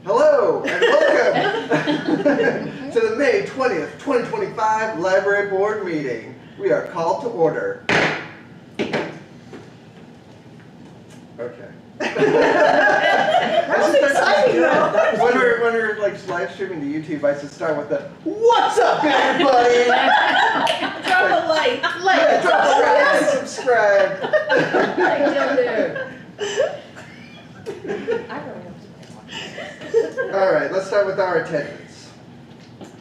Hello and welcome to the May 20th, 2025 Library Board meeting. We are called to order. Okay. That was exciting though. When we're like live streaming to YouTube, I should start with the "What's up, everybody?" Drop a like. Yeah, drop a like and subscribe. All right, let's start with our attendance.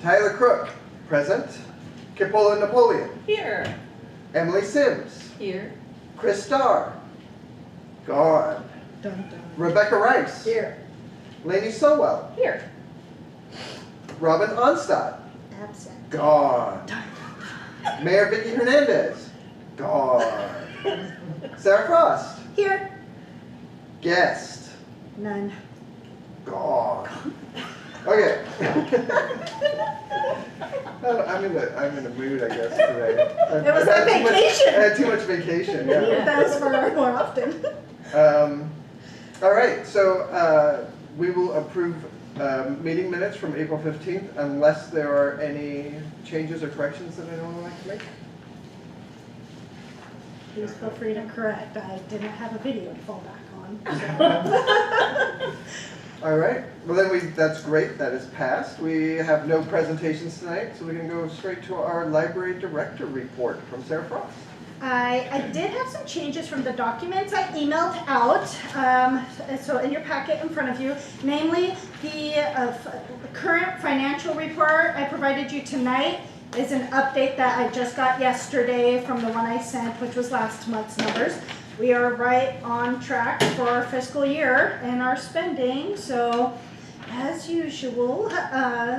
Tyler Crook, present. Kipola Napoleon. Here. Emily Sims. Here. Chris Starr. Gone. Dun, dun. Rebecca Rice. Here. Lainey Sowell. Here. Robin Onstad. Absent. Gone. Mayor Vicky Hernandez. Gone. Sarah Frost. Here. Guest. None. Gone. Okay. I'm in a mood, I guess, today. It was like vacation. I had too much vacation, yeah. That was for more often. All right, so we will approve meeting minutes from April 15th unless there are any changes or corrections that anyone would like to make. Please feel free to correct. I didn't have a video to fall back on. So. All right, well then that's great, that is passed. We have no presentations tonight, so we can go straight to our library director report from Sarah Frost. I did have some changes from the documents I emailed out, so in your packet in front of you, namely the current financial report I provided you tonight is an update that I just got yesterday from the one I sent, which was last month's numbers. We are right on track for our fiscal year and our spending, so as usual,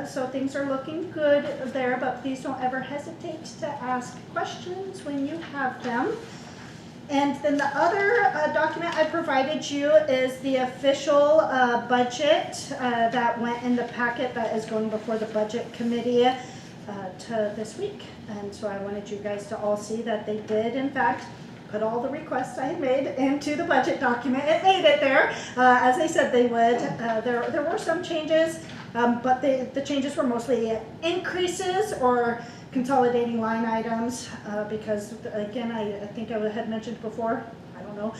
so things are looking good there, but please don't ever hesitate to ask questions when you have them. And then the other document I provided you is the official budget that went in the packet that is going before the budget committee to this week. And so I wanted you guys to all see that they did, in fact, put all the requests I had made into the budget document. It made it there, as they said they would. There were some changes, but the changes were mostly increases or consolidating line items, because again, I think I had mentioned before, I don't know,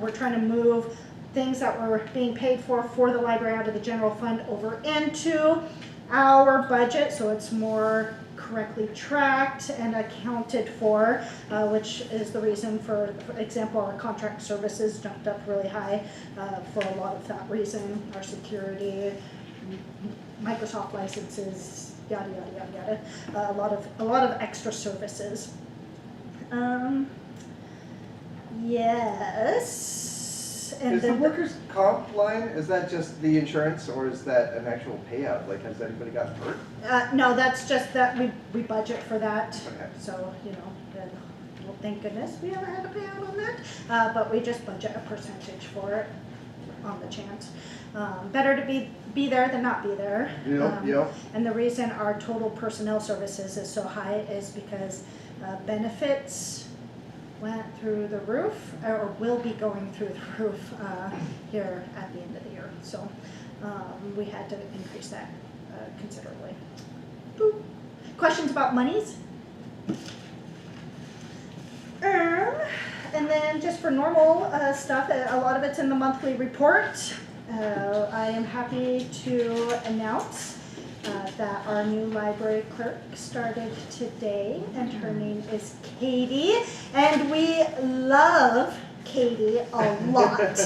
we're trying to move things that were being paid for the library out of the general fund over into our budget, so it's more correctly tracked and accounted for, which is the reason, for example, our contract services jumped up really high for a lot of that reason. Our security, Microsoft licenses, yada yada yada yada. A lot of extra services. Yes. And Is the then workers' comp line, is that just the insurance or is that an actual payout? Like, has anybody gotten hurt? no, that's just that we budget for that. Okay. So, you know, then, well, thank goodness we haven't had a payout on that. But we just budget a percentage for it on the chance. Better to be there than not be there. Yep. And the reason our total personnel services is so high is because benefits went through the roof, or will be going through the roof here at the end of the year. So we had to increase that considerably. Boop. Questions about monies? And then then just for normal stuff, a lot of it's in the monthly report. I am happy to announce that our new library clerk started today, and her name is Katie, and we love Katie a lot.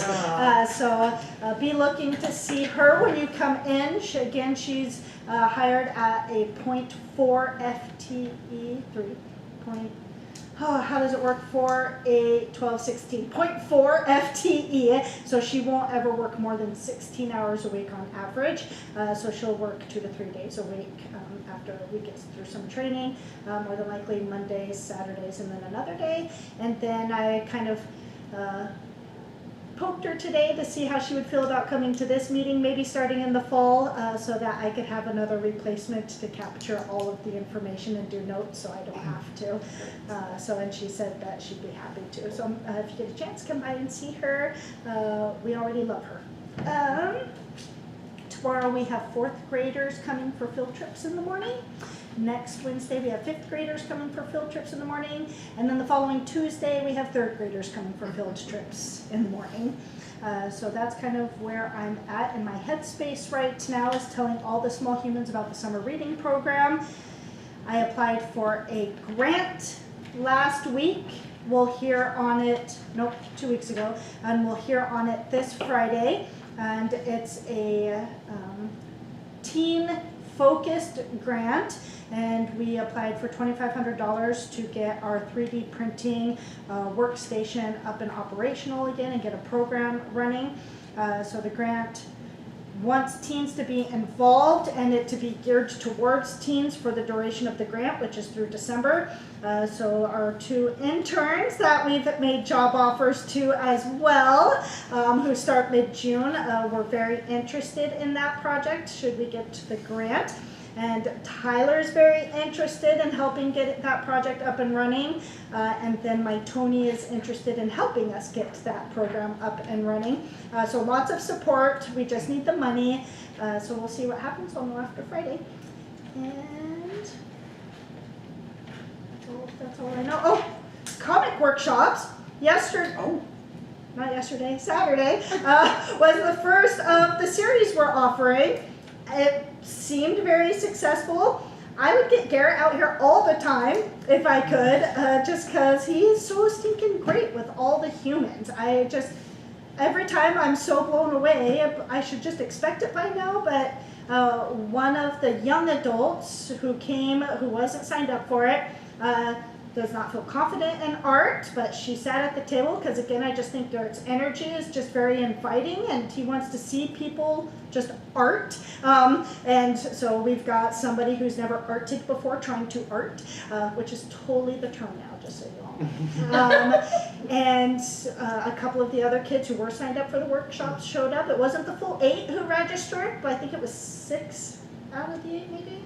So be looking to see her when you come in. She's hired at a 0.4 FTE, how does it work? 4, 8, 12, 16, 0.4 FTE. So she won't ever work more than 16 hours a week on average. So she'll work 2 to 3 days a week after we get through some training, more than likely Mondays, Saturdays, and then another day. And then I kind of poked her today to see how she would feel about coming to this meeting, maybe starting in the fall, so that I could have another replacement to capture all of the information and do notes so I don't have to. And she said that she'd be happy to. So if you get a chance, come by and see her. We already love her. Tomorrow we have 4th graders coming for field trips in the morning. Next Wednesday we have 5th graders coming for field trips in the morning. And then the following Tuesday we have 3rd graders coming for field trips in the morning. So that's kind of where I'm at in my headspace right now, is telling all the small humans about the summer reading program. I applied for a grant last week. We'll hear on it, 2 weeks ago, and we'll hear on it this Friday. And it's a teen-focused grant, and we applied for $2,500 to get our 3D printing workstation up and operational again and get a program running. So the grant wants teens to be involved and it to be geared towards teens for the duration of the grant, which is through December. So our 2 interns that we've made job offers to as well, who start mid-June, were very interested in that project should we get the grant. And Tyler's very interested in helping get that project up and running. And then my Tony is interested in helping us get that program up and running. So lots of support. We just need the money. So we'll see what happens on after Friday. And that's all I know. Oh, comic workshops. Saturday was the first of the series we're offering. It seemed very successful. I would get Garrett out here all the time if I could, just because he is so stinking great with all the humans. Every time I'm so blown away. I should just expect it by now, but one of the young adults who came, who wasn't signed up for it, does not feel confident in art, but she sat at the table because, again, I just think Garrett's energy is just very inviting, and he wants to see people just art. And so we've got somebody who's never arted before trying to art, which is totally the term now, just so you know. And a couple of the other kids who were signed up for the workshops showed up. It wasn't the full 8 who registered, but I think it was 6 out of the 8 maybe,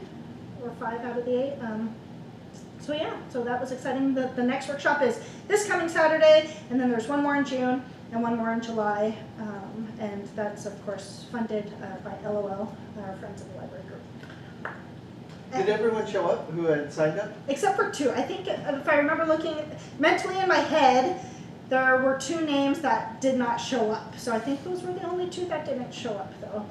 or 5 out of the 8. So yeah, so that was exciting. The next workshop is this coming Saturday, and then there's one more in June and one more in July. And that's, of course, funded by LOL, our Friends of the Library Group. Did everyone show up who had signed up? Except for 2. I think, if I remember looking mentally in my head, there were 2 names that did not show up. So I think those were the only 2 that didn't show up, though.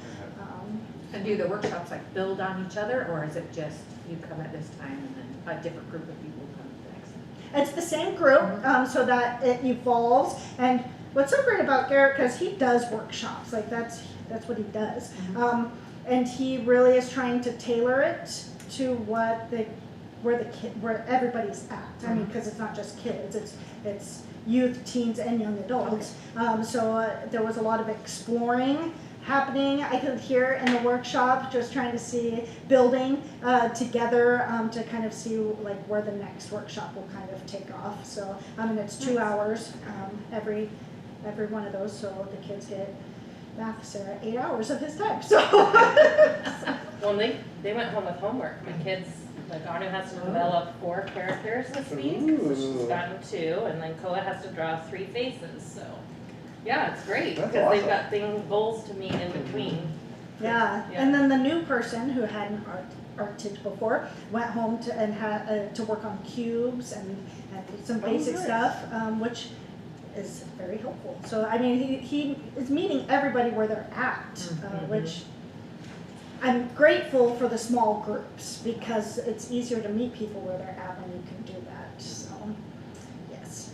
And do the workshops build on each other, or is it just you come at this time and then a different group of people come next? It's the same group, so that it evolves. And what's so great about Garrett, because he does workshops, like that's what he does. And he really is trying to tailor it to where everybody's at. I mean, because it's not just kids, it's youth, teens, and young adults. So there was a lot of exploring happening. I could hear in the workshop, just trying to see building together to kind of see like where the next workshop will kind of take off. So it's 2 hours every one of those. So the kids get Sarah 8 hours of his time. So Well, they went home with homework. My kids, like Anu has to develop 4 characters this week, so she's gotten 2, and then Koa has to draw 3 faces. So yeah, it's great That's because they've awesome. got goals to meet in between. yeah. And then the new person who hadn't arted before went home to work on cubes and some basic nice. stuff, which is very helpful. So, I mean, he is meeting everybody where they're at, which I'm grateful for the small groups because it's easier to meet people where they're at when you can do that. So, yes.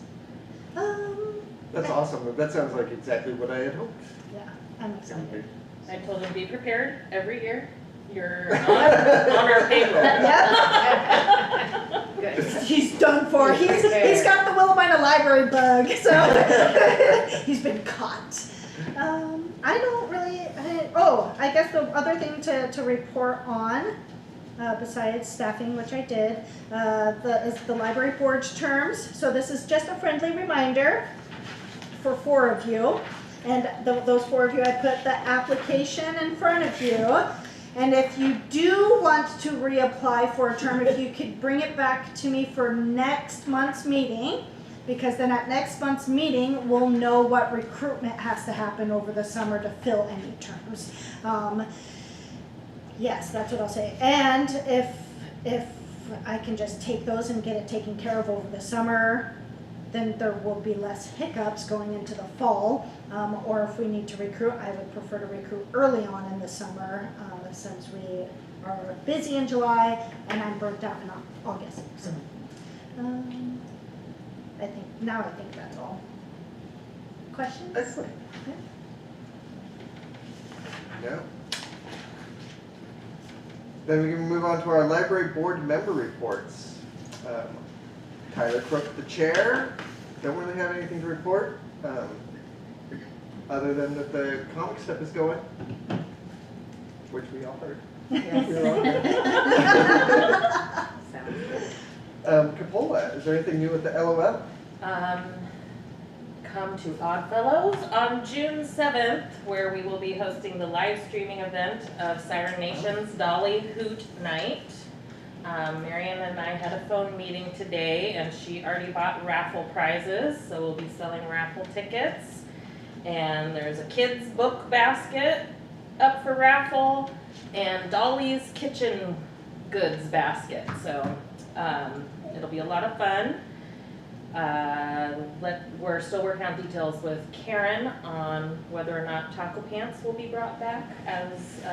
That's awesome. That sounds like exactly what I had hoped. Yeah, I'm excited. I told him, be prepared every year. You're on our payroll. Good. He's done for. He's got the Willamina Library bug, so he's been caught. I don't really. I guess the other thing to report on, besides staffing, which I did, is the library board's terms. So this is just a friendly reminder for 4 of you, and those 4 of you, I put the application in front of you. And if you do want to reapply for a term, if you could bring it back to me for next month's meeting, because then at next month's meeting, we'll know what recruitment has to happen over the summer to fill any terms. Yes, that's what I'll say. And if I can just take those and get it taken care of over the summer, then there will be less hiccups going into the fall. Or if we need to recruit, I would prefer to recruit early on in the summer, since we are busy in July and I'm burnt out in August. So, I think that's all. Questions? Excellent. No. Then we can move on to our library board member reports. Tyler Crook, the chair. Don't really have anything to report, other than that the comic stuff is going, which we all heard. We were all heard. Sounds good. Capola, is there anything new with the LOL? Come to Oddfellows on June 7th, where we will be hosting the live streaming event of Siren Nation's Dolly Hoot Night. Marianne and I had a phone meeting today, and she already bought raffle prizes, so we'll be selling raffle tickets. And there's a kids book basket up for raffle, and Dolly's kitchen goods basket. So it'll be a lot of fun. We're still working on details with Karen on whether or not taco pants will be brought back as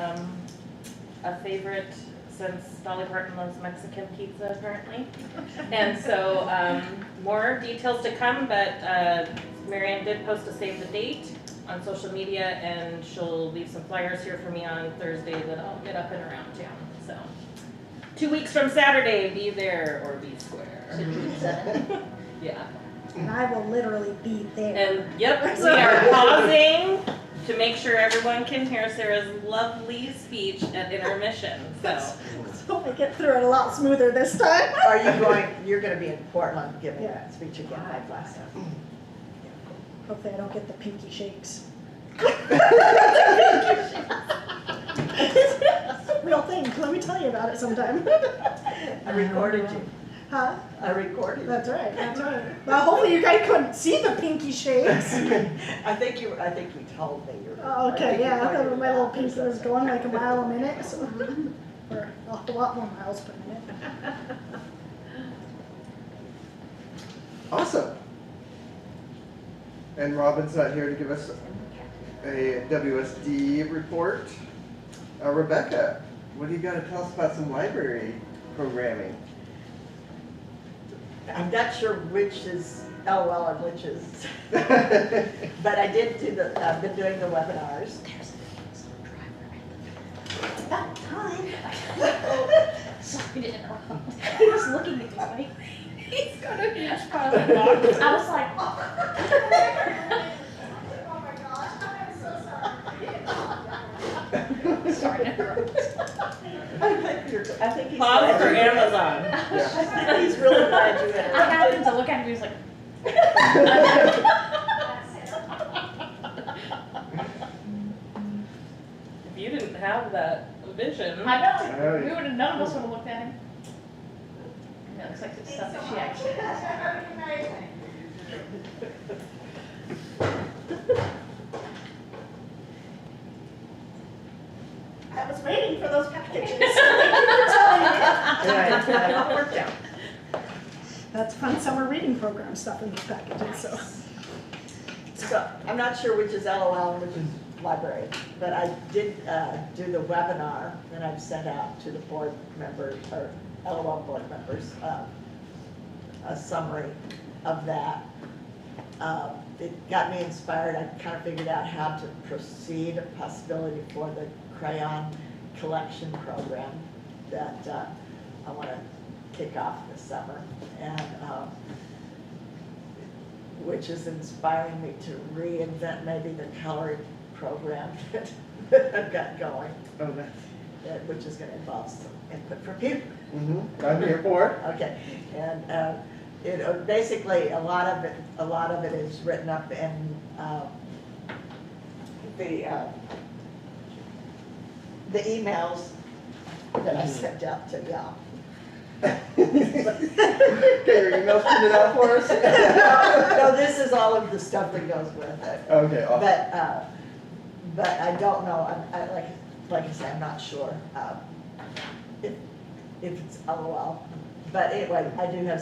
a favorite, since Dolly Parton loves Mexican pizza apparently. And so more details to come, but Marianne did post a save the date on social media, and she'll leave some flyers here for me on Thursday that I'll get up and around town. So 2 weeks from Saturday, be there or be square. Yeah. And I will literally be there. And yep, we are pausing to make sure everyone can hear Sarah's lovely speech at intermission. So So I get through it a lot smoother this time. You're going to be in Portland giving Yeah. that speech again like last time. Hopefully I don't get the pinky shakes. Real thing. Let me tell you about it sometime. I recorded you. Huh? I recorded you. That's right. That's right. Well, hopefully you guys couldn't see the pinky shakes. I think you told me you were. Oh, okay, yeah. I thought recorded my little that or pinky was something. going like a mile a minute, so. Or a lot more miles per minute. Awesome. And Robin's not here to give us a WSD report. Rebecca, what do you got to tell us about some library programming? I'm not sure which is LOL and which is, but I did I've been doing the webinars. About time. sorry to interrupt. He was looking at me like, He's got a huge pile of boxes. I was like, oh. Oh my gosh, I'm so sorry. Sorry to interrupt. I think he's Pause glad for you- Amazon. I think he's really glad you I interrupted. happened to look at him, he was like, If you didn't have that vision. I know, Right. we would have, none of us would have looked at him. That looks like the stuff that she actually has. I was waiting for those packages. Yeah, it all worked out. That's fun summer reading program stuff in these packages, so. So I'm not sure which is LOL and which is library, but I did do the webinar that I've sent out to the board members, or LOL board members, a summary of that. It got me inspired. I kind of figured out how to proceed, a possibility for the crayon collection program that I want to kick off this summer, and which is inspiring me to reinvent maybe the coloring program that I've got going, Oh, nice. which is going to involve some input from you. Mm-hmm. I'm here for it. Okay, and it basically a lot of it is written up in the emails that I sent out to y'all. Okay, your email's printed out for us? No, this is all of the stuff that goes with it. Okay, awesome. But I don't know. Like I said, I'm not sure if it's LOL. But anyway, I do have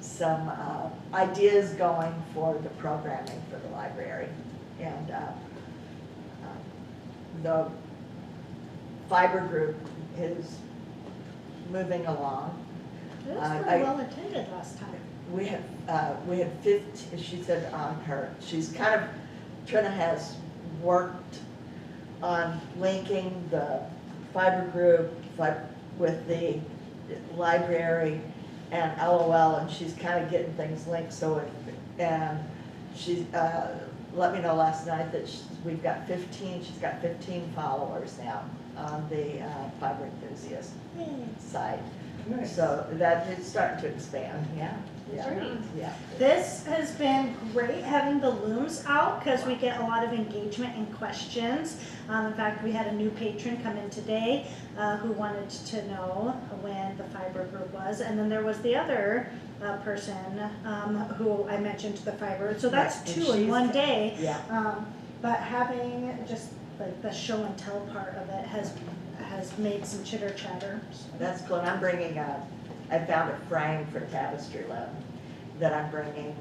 some ideas going for the programming for the library, and the fiber group is moving along. It was pretty well attended last time. We had 15, she said on her, she's kind of, Trina has worked on linking the fiber group with the library and LOL, and she's kind of getting things linked, and she let me know last night that she's got 15 followers now on the fiber enthusiast site. Nice. So that is starting to expand, yeah. Great. Yeah. This has been great having the looms out because we get a lot of engagement and questions. In fact, we had a new patron come in today who wanted to know when the fiber group was, and then there was the other person who I mentioned the fiber. So that's Right, and two in she's- one day. Yeah. But having just like the show and tell part of it has made some chitter chatter. That's cool, and I'm bringing I found a frame for tapestry loom that I'm bringing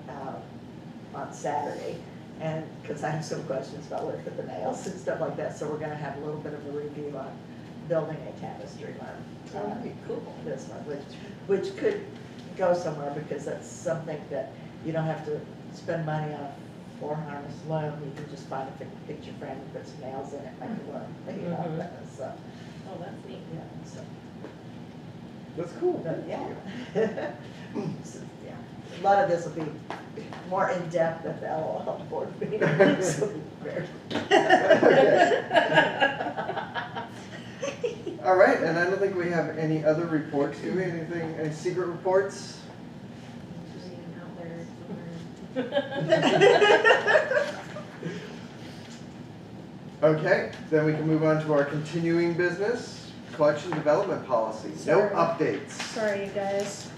on Saturday, and, because I have some questions about where to put the nails and stuff like that, so we're gonna have a little bit of a review on building a tapestry loom. That would be cool. This one, which could go somewhere, because that's something that you don't have to spend money on a 4-harness loom, you can just find a picture frame and put some nails in it, make it work, you know, Mhm. so, Oh, that's neat. yeah, so. That's cool. But, yeah. So, yeah. A lot of this will be more in-depth at the LOL board meeting. So, All right, and I don't think we have any other reports, do we? Any secret reports? Just out there somewhere. Okay, then we can move on to our continuing business, collection development policy. No Sorry. updates. Sorry, you guys.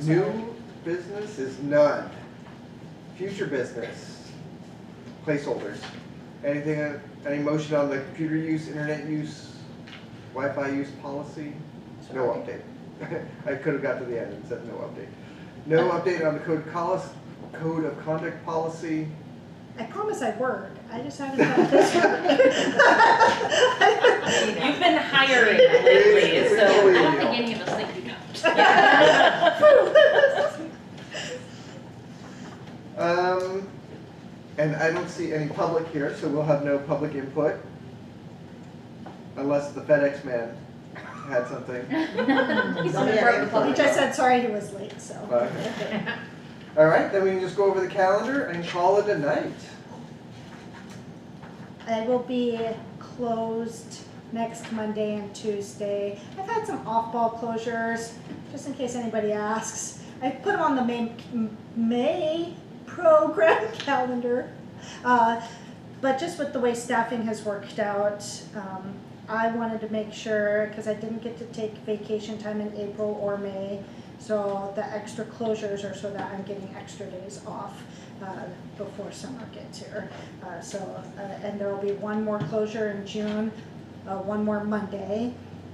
New business is none. Future business, placeholders. Anything, any motion on the computer use, internet use, Wi-Fi use policy? No update. I could have got to the end and said no update. No update on the code of conduct policy. I promise I work. I just haven't done this one. You've been hiring lately, so. I don't think any of us think you don't. And I don't see any public here, so we'll have no public input. Unless the FedEx man had something. He's Oh, in the yeah, broken yeah. He public. just said sorry he was late, so. Okay. All right, then we can just go over the calendar and call it a night. I will be closed next Monday and Tuesday. I've had some off-ball closures, just in case anybody asks. I put them on the May program calendar. But just with the way staffing has worked out, I wanted to make sure, because I didn't get to take vacation time in April or May, so the extra closures are so that I'm getting extra days off before summer gets here. And there will be one more closure in June, one more Monday,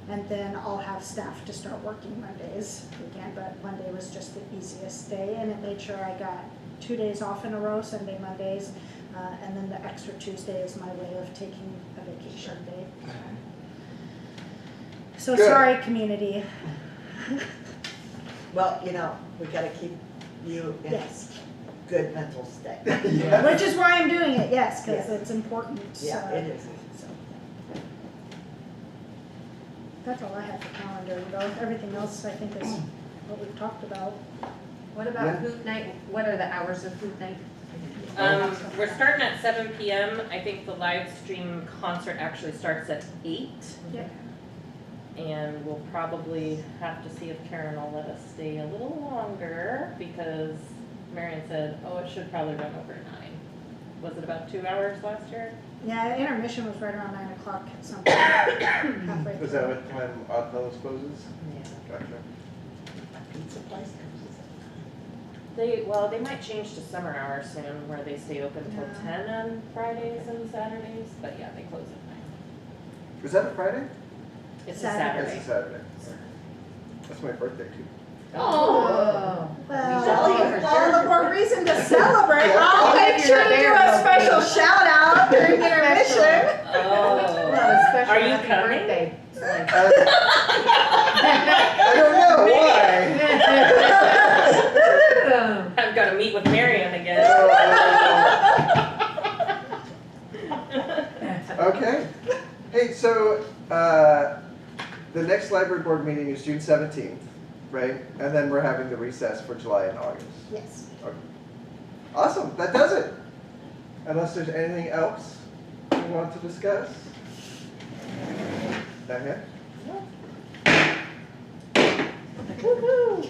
and then I'll have staff to start working Mondays again, but Monday was just the easiest day, and it made sure I got 2 days off in a row, Sunday, Mondays, and then the extra Tuesday is my way of taking a vacation day. So Good. sorry, community. Well, we gotta keep you in Yes, good mental state. Yeah. which is why I'm doing it, yes, because Yeah. it's important. Yeah, so- it is. so. That's all I have for calendar, though. Everything else I think is what we've talked about. What Yeah. about hoop night? What are the hours of hoop night? We're starting at 7 PM. I think the live stream concert actually starts at 8. Yeah. And we'll probably have to see if Karen will let us stay a little longer because Marion said, oh, it should probably run over 9. Was it about 2 hours last year? Yeah, intermission was right around 9 o'clock at some point. halfway Is through. that what time Odd Fellows closes? Yeah. Gotcha. Pizza place comes. They might change to summer hours soon where they stay open till Yeah. 10 on Fridays and Saturdays, but yeah, they close at 9. Is that a Friday? It's a Saturday. Saturday. It's a Saturday. That's my birthday too. Oh. Well, all the more reason to celebrate. Yeah. I'll Well, make if sure you're to do there, a they'll special do. shout out during intermission. Oh. Well, special Are you happy coming? birthday. Like- I don't know, why? I've got to meet with Marion again. Okay. Hey, so, the next library board meeting is June 17th, right? And then we're having the recess for July and August. Yes. Okay. Awesome, that does it. Unless there's anything else you want to discuss? Not yet? Woo-hoo.